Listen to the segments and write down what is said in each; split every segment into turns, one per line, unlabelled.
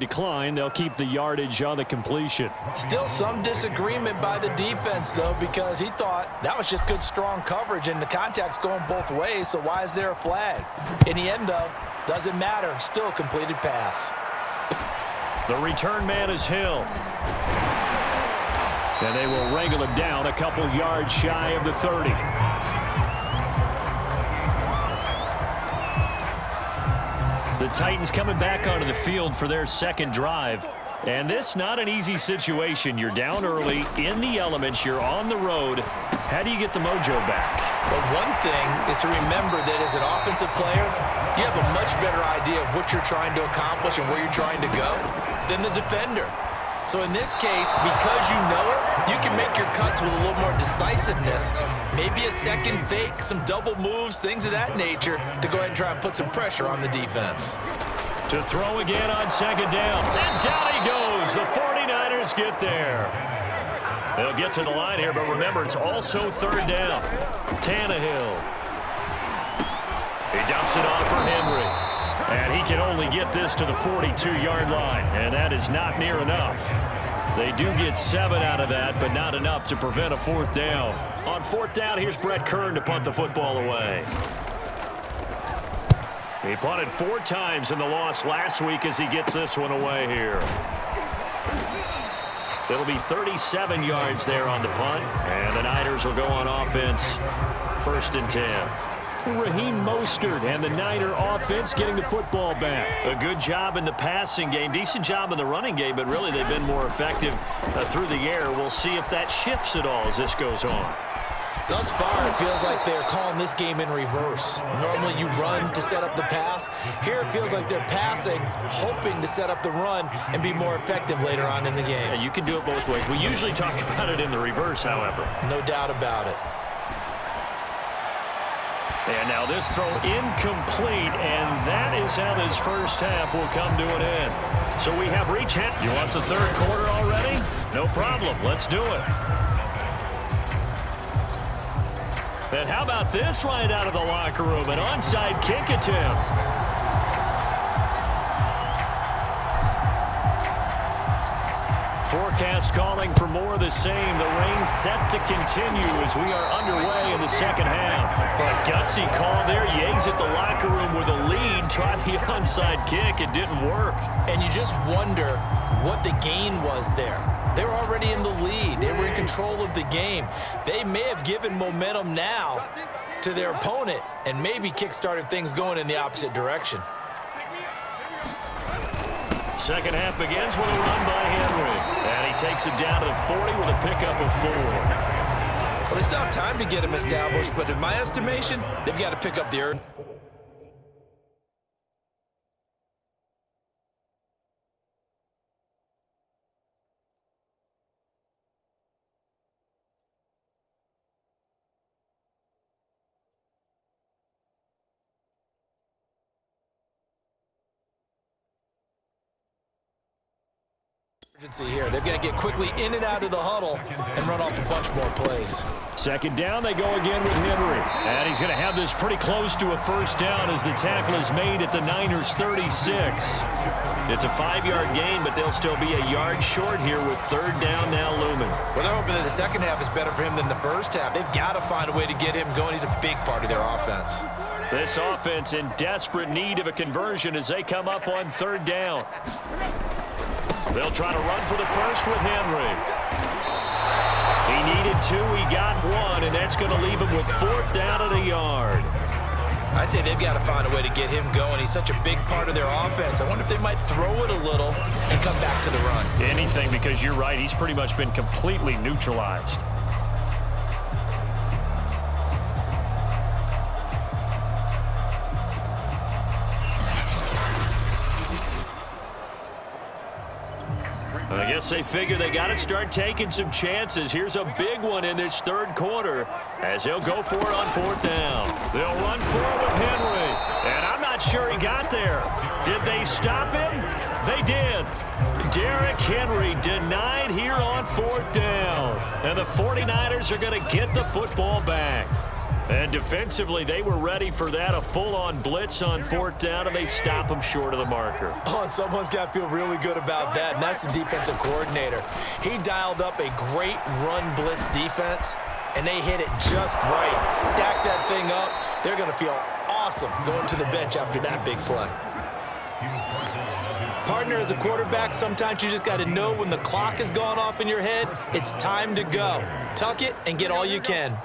Decline, they'll keep the yardage on the completion.
Still some disagreement by the defense, though, because he thought that was just good, strong coverage, and the contact's going both ways, so why is there a flag? In the end, though, doesn't matter. Still a completed pass.
The return man is Hill. And they will wrangle him down a couple yards shy of the 30. The Titans coming back onto the field for their second drive. And this not an easy situation. You're down early, in the elements, you're on the road. How do you get the mojo back?
Well, one thing is to remember that as an offensive player, you have a much better idea of what you're trying to accomplish and where you're trying to go than the defender. So in this case, because you know it, you can make your cuts with a little more decisiveness. Maybe a second fake, some double moves, things of that nature to go ahead and try and put some pressure on the defense.
To throw again on second down. And down he goes. The 49ers get there. They'll get to the line here, but remember, it's also third down. Tannehill. He dumps it off for Henry. And he can only get this to the 42-yard line, and that is not near enough. They do get 7 out of that, but not enough to prevent a fourth down. On fourth down, here's Brett Kern to punt the football away. He punted 4 times in the loss last week as he gets this one away here. It'll be 37 yards there on the punt, and the Niners will go on offense, 1st and 10. Raheem Mostert and the Niner offense getting the football back. A good job in the passing game, decent job in the running game, but really they've been more effective through the air. We'll see if that shifts at all as this goes on.
Thus far, it feels like they're calling this game in reverse. Normally you run to set up the pass. Here it feels like they're passing, hoping to set up the run and be more effective later on in the game.
Yeah, you can do it both ways. We usually talk about it in the reverse, however.
No doubt about it.
And now this throw incomplete, and that is how this first half will come to an end. So we have reached half. You want the third quarter already? No problem. Let's do it. And how about this right out of the locker room? An onside kick attempt. Forecast calling for more of the same. The rain set to continue as we are underway in the second half. But gutsy call there. Yates at the locker room with a lead. Tried the onside kick. It didn't work.
And you just wonder what the gain was there. They were already in the lead. They were in control of the game. They may have given momentum now to their opponent and maybe kick-started things going in the opposite direction.
Second half begins with a run by Henry. And he takes it down to the 40 with a pickup of 4.
Well, they still have time to get him established, but in my estimation, they've got to pick up the earth. Here. They've got to get quickly in and out of the huddle and run off a bunch more plays.
Second down, they go again with Henry. And he's going to have this pretty close to a first down as the tackle is made at the Niners' 36. It's a 5-yard gain, but they'll still be a yard short here with third down now looming.
Well, they're hoping that the second half is better for him than the first half. They've got to find a way to get him going. He's a big part of their offense.
This offense in desperate need of a conversion as they come up on third down. They'll try to run for the first with Henry. He needed 2, he got 1, and that's going to leave him with 4th down at a yard.
I'd say they've got to find a way to get him going. He's such a big part of their offense. I wonder if they might throw it a little and come back to the run.
Anything, because you're right, he's pretty much been completely neutralized. I guess they figure they got to start taking some chances. Here's a big one in this third quarter as he'll go for it on 4th down. They'll run for it with Henry. And I'm not sure he got there. Did they stop him? They did. Derrick Henry denied here on 4th down. And the 49ers are going to get the football back. And defensively, they were ready for that. A full-on blitz on fourth down, and they stop him short of the marker.
Oh, and someone's got to feel really good about that, and that's the defensive coordinator. He dialed up a great run blitz defense, and they hit it just right. Stack that thing up. They're going to feel awesome going to the bench after that big play. Partner, as a quarterback, sometimes you just got to know when the clock has gone off in your head, it's time to go. Tuck it and get all you can.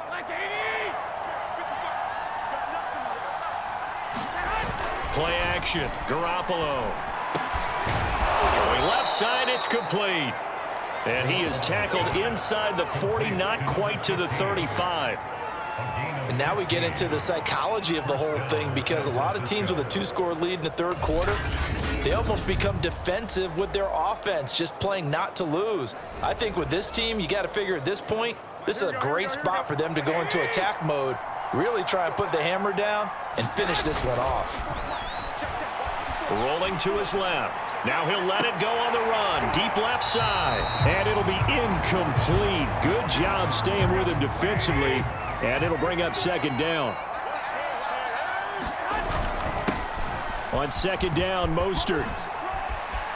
Play action, Garoppolo. Going left side, it's complete. And he is tackled inside the 40, not quite to the 35.
And now we get into the psychology of the whole thing, because a lot of teams with a two-score lead in the third quarter, they almost become defensive with their offense, just playing not to lose. I think with this team, you got to figure at this point, this is a great spot for them to go into attack mode, really try and put the hammer down and finish this one off.
Rolling to his left. Now he'll let it go on the run. Deep left side. And it'll be incomplete. Good job staying with him defensively. And it'll bring up second down. On second down, Mostert.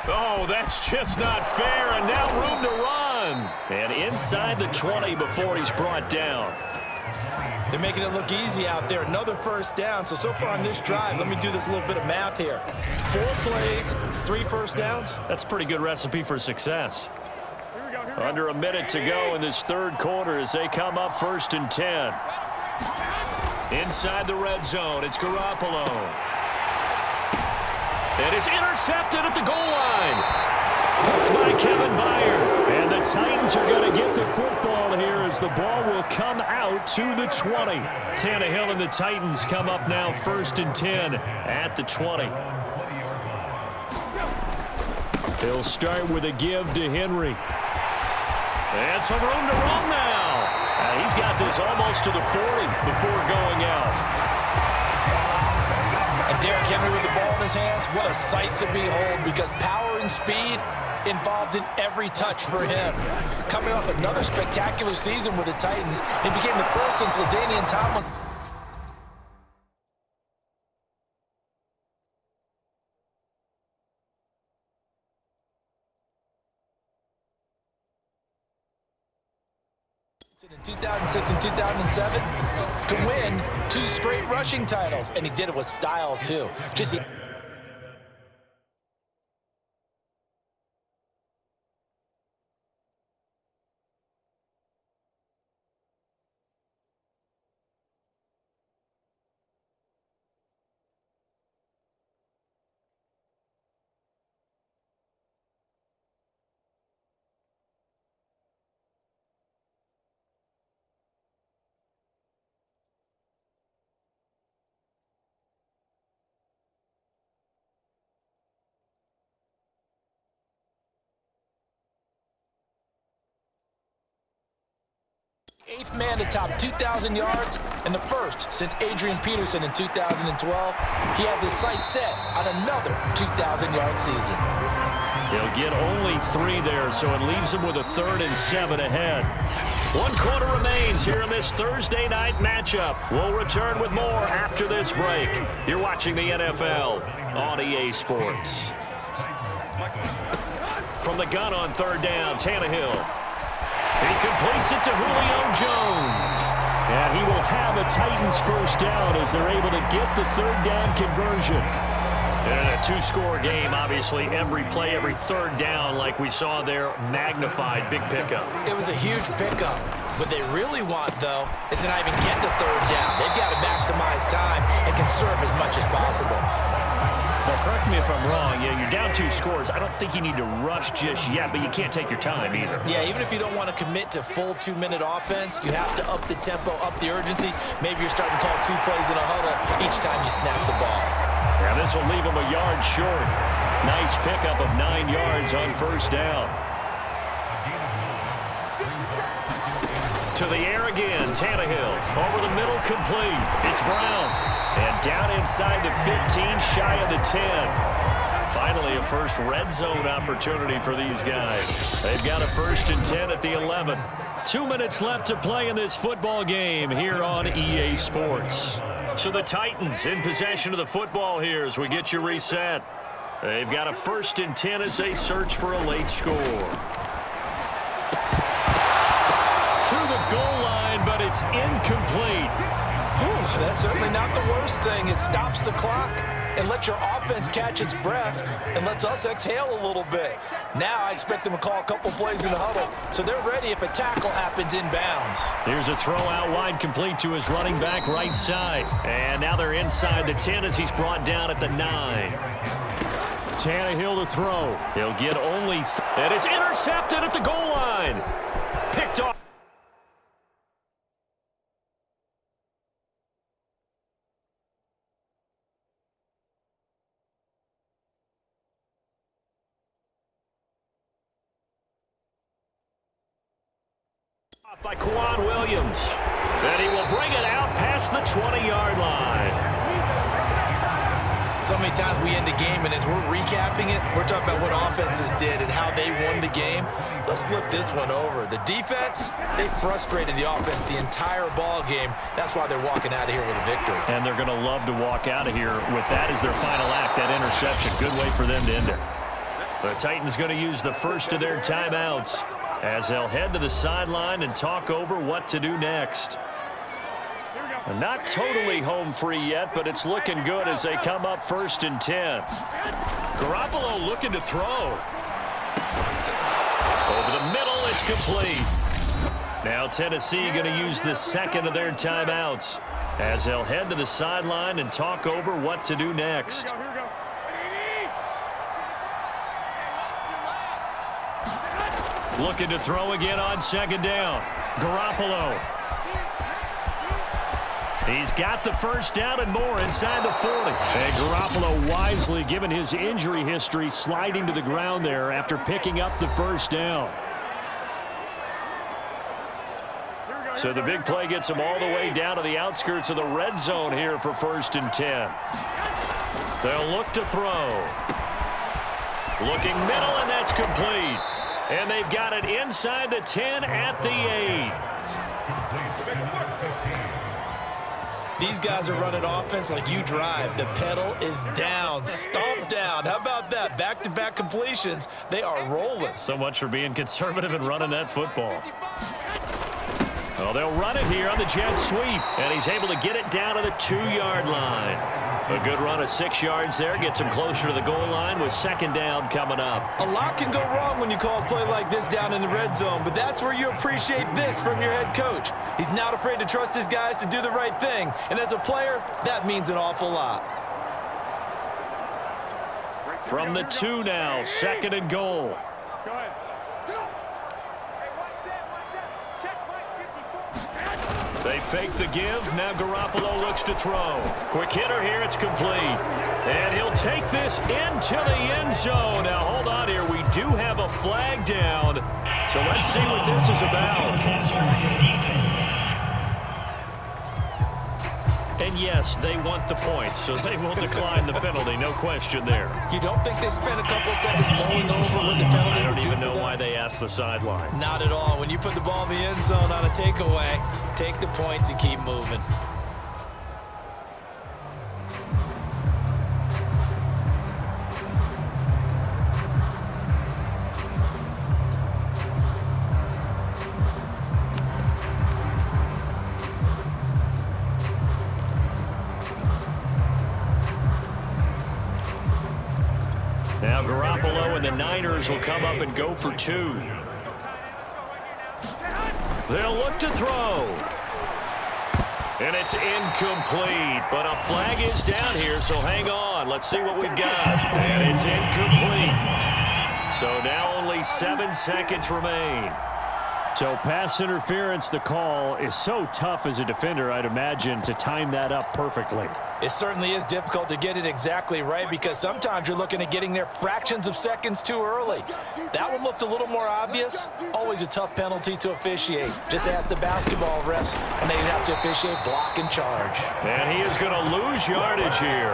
Oh, that's just not fair. And now room to run. And inside the 20 before he's brought down.
They're making it look easy out there. Another first down. So far on this drive, let me do this little bit of math here. 4 plays, 3 first downs.
That's a pretty good recipe for success. Under a minute to go in this third quarter as they come up 1st and 10. Inside the red zone, it's Garoppolo. And it's intercepted at the goal line. Hooked by Kevin Byard. And the Titans are going to get the football here as the ball will come out to the 20. Tannehill and the Titans come up now 1st and 10 at the 20. They'll start with a give to Henry. And some room to run now. He's got this almost to the 40 before going out.
And Derrick Henry with the ball in his hands, what a sight to behold, because power and speed involved in every touch for him. Coming off another spectacular season with the Titans, he became the first since LaDainian Tomlinson. In 2006 and 2007 to win 2 straight rushing titles, and he did it with style too. Just the eighth man to top 2,000 yards and the first since Adrian Peterson in 2012. He has his sights set on another 2,000-yard season.
He'll get only 3 there, so it leaves him with a 3rd and 7 ahead. 1 quarter remains here in this Thursday night matchup. We'll return with more after this break. You're watching the NFL on EA Sports. From the gun on 3rd down, Tannehill. He completes it to Julio Jones. And he will have a Titans first down as they're able to get the 3rd down conversion. And a 2-score game, obviously, every play, every 3rd down, like we saw there, magnified, big pickup.
It was a huge pickup. What they really want, though, is to not even get to 3rd down. They've got to maximize time and conserve as much as possible.
Now, correct me if I'm wrong. Yeah, you're down 2 scores. I don't think you need to rush just yet, but you can't take your time either.
Yeah, even if you don't want to commit to full 2-minute offense, you have to up the tempo, up the urgency. Maybe you're starting to call 2 plays in a huddle each time you snap the ball.
Yeah, this will leave him a yard short. Nice pickup of 9 yards on 1st down. To the air again, Tannehill. Over the middle, complete. It's Brown. And down inside the 15, shy of the 10. Finally, a first red zone opportunity for these guys. They've got a 1st and 10 at the 11. 2 minutes left to play in this football game here on EA Sports. So the Titans in possession of the football here as we get you reset. They've got a 1st and 10 as they search for a late score. To the goal line, but it's incomplete.
Whew, that's certainly not the worst thing. It stops the clock and lets your offense catch its breath and lets us exhale a little bit. Now I expect them to call a couple plays in the huddle, so they're ready if a tackle happens inbounds.
Here's a throw out wide, complete to his running back right side. And now they're inside the 10 as he's brought down at the 9. Tannehill to throw. He'll get only, and it's intercepted at the goal line. Picked off. By Quan Williams. And he will bring it out past the 20-yard line.
So many times we end a game, and as we're recapping it, we're talking about what offenses did and how they won the game. Let's flip this one over. The defense, they frustrated the offense the entire ball game. That's why they're walking out of here with a victory.
And they're going to love to walk out of here with that as their final act, that interception. Good way for them to end it. The Titans going to use the first of their timeouts as they'll head to the sideline and talk over what to do next. Not totally home free yet, but it's looking good as they come up 1st and 10. Garoppolo looking to throw. Over the middle, it's complete. Now Tennessee going to use the second of their timeouts as they'll head to the sideline and talk over what to do next. Looking to throw again on 2nd down. Garoppolo. He's got the 1st down and more inside the 40. And Garoppolo wisely, given his injury history, sliding to the ground there after picking up the 1st down. So the big play gets him all the way down to the outskirts of the red zone here for 1st and 10. They'll look to throw. Looking middle, and that's complete. And they've got it inside the 10 at the 8.
These guys are running offense like you drive. The pedal is down, stomp down. How about that? Back-to-back completions. They are rolling.
So much for being conservative and running that football. Well, they'll run it here on the jet sweep. And he's able to get it down to the 2-yard line. A good run of 6 yards there. Gets him closer to the goal line with 2nd down coming up.
A lot can go wrong when you call a play like this down in the red zone, but that's where you appreciate this from your head coach. He's not afraid to trust his guys to do the right thing, and as a player, that means an awful lot.
From the 2 now, 2nd and goal. They fake the give. Now Garoppolo looks to throw. Quick hitter here. It's complete. And he'll take this into the end zone. Now, hold on here. We do have a flag down. So let's see what this is about. And yes, they want the points, so they will decline the penalty. No question there.
You don't think they spent a couple of seconds mulling over what the penalty
I don't
would do
even
for
know
them?
why they asked the sideline.
Not at all. When you put the ball in the end zone on a takeaway, take the points and keep moving.
Now Garoppolo and the Niners will come up and go for 2. They'll look to throw. And it's incomplete, but a flag is down here, so hang on. Let's see what we've got. And it's incomplete. So now only 7 seconds remain. So pass interference, the call is so tough as a defender, I'd imagine, to time that up perfectly.
It certainly is difficult to get it exactly right because sometimes you're looking at getting there fractions of seconds too early. That one looked a little more obvious. Always a tough penalty to officiate. Just ask the basketball refs, and they have to officiate block and charge.
And he is going to lose yardage here.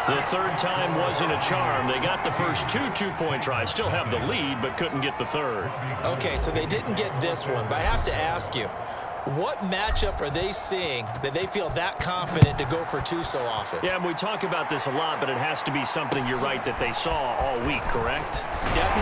The third time wasn't a charm. They got the first two-point tries. Still have the lead, but couldn't get the third.
Okay, so they didn't get this one, but I have to ask you, what matchup are they seeing that they feel that confident to go for two so often?
Yeah, and we talk about this a lot, but it has to be something, you're right, that they saw all week, correct?
Definitely.